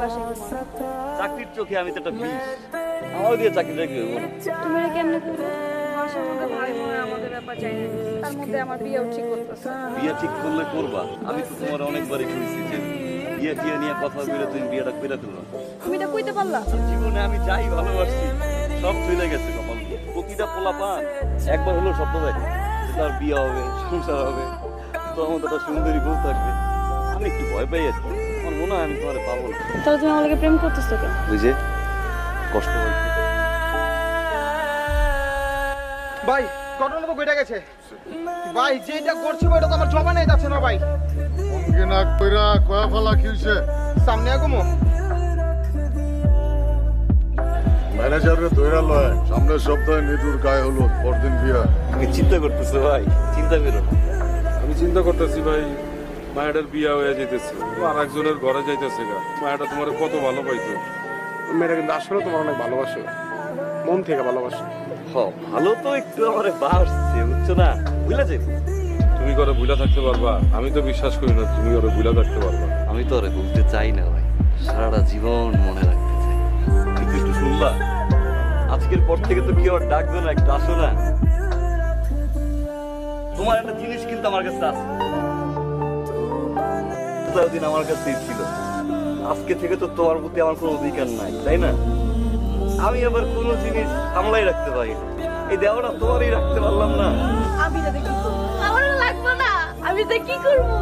বাসায় করবো। চাকরির চোখে আমি তো একটা বিষ, আমার দিয়ে চাকরিটা কি হইব না? তুমি এটা কেমনে করবে? বাসার মধ্যে ভাই বোনের আমাদের ব্যাপার চাই না, তার মধ্যে আমার বিয়েও ঠিক করতেছে। বিয়ে ঠিক করলে করবা, আমি তো তোমার অনেকবারই কইছি যে বিয়ে টিয়ে নিয়ে কথা বলে তুমি বিয়েটা করে ফেলো। তুমি এটা কইতে পারলা? জীবনে আমি যাই ভালোবাসি সব চলে গেছে কপাল দিয়ে। প্রতিটা পোলা পান একবার হলো স্বপ্ন দেখে যে তার বিয়ে হবে, সংসার হবে, তো আমার একটা সুন্দরী বউ থাকবে। আমি একটু ভয় পাই আর কি, আমার মনে হয় আমি তোমার পাবো না। তাহলে তুমি আমাকে প্রেম করতেছো কেন? বুঝে কষ্ট হয়। ভাই ঘটনা তো ঘটে গেছে ভাই, যেটা করছি ওটা তো আমার জবানেই যাচ্ছে না ভাই। অঙ্গে নাক কইরা কয়া ফেলা কি হইছে? সামনে আগুমো ম্যানেজারকে ধইরা লয়, সামনের সপ্তাহে নিতুর গায়ে হলুদ, পরদিন বিয়া। তুমি চিন্তা করতেছো ভাই, চিন্তা করো না। আমি চিন্তা করতেছি ভাই, মায়াটার বিয়া হয়ে যাইতেছে, আর একজনের ঘরে যাইতেছে গা। মায়াটা তোমার কত ভালো পাইতো। মেয়েটা কিন্তু আসলে তোমার অনেক ভালোবাসে, মন থেকে ভালোবাসে। ভালো তো একটু আমার বাসছে, বুঝছো না? বুঝলা যে তুমি করে বুঝা থাকতে পারবা? আমি তো বিশ্বাস করি না তুমি ওরা বুঝা থাকতে পারবা। আমি তো ওরে বলতে চাই না ভাই, সারাটা জীবন মনে রাখতে চাই। কিন্তু একটু শুনলা, আজকের পর থেকে তো কেউ আর ডাকবে না, একটু আসো না। তোমার একটা জিনিস কিন্তু আমার কাছে আছে, দিন আমার কাছেই ছিল। আজকে থেকে তো তোমার প্রতি আমার কোনো অধিকার নাই, তাই না? আমি আবার কোনো জিনিস সামলাই রাখতে পারি না। এই দেওয়াটা তোমারই রাখতে পারলাম না। আমি এটা কি করবো? আমার লাগবে না, আমি এটা কি করবো?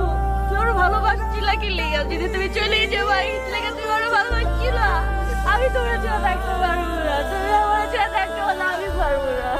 তোর ভালোবাসছিলা কি লেগে? যদি তুমি চলে যাবা লেগে তুমি আমার ভালোবাসছিলা, আমি তোমার সাথে থাকতে পারবো না। তুমি আমার সাথে থাকতে পারলে আমি পারবো না।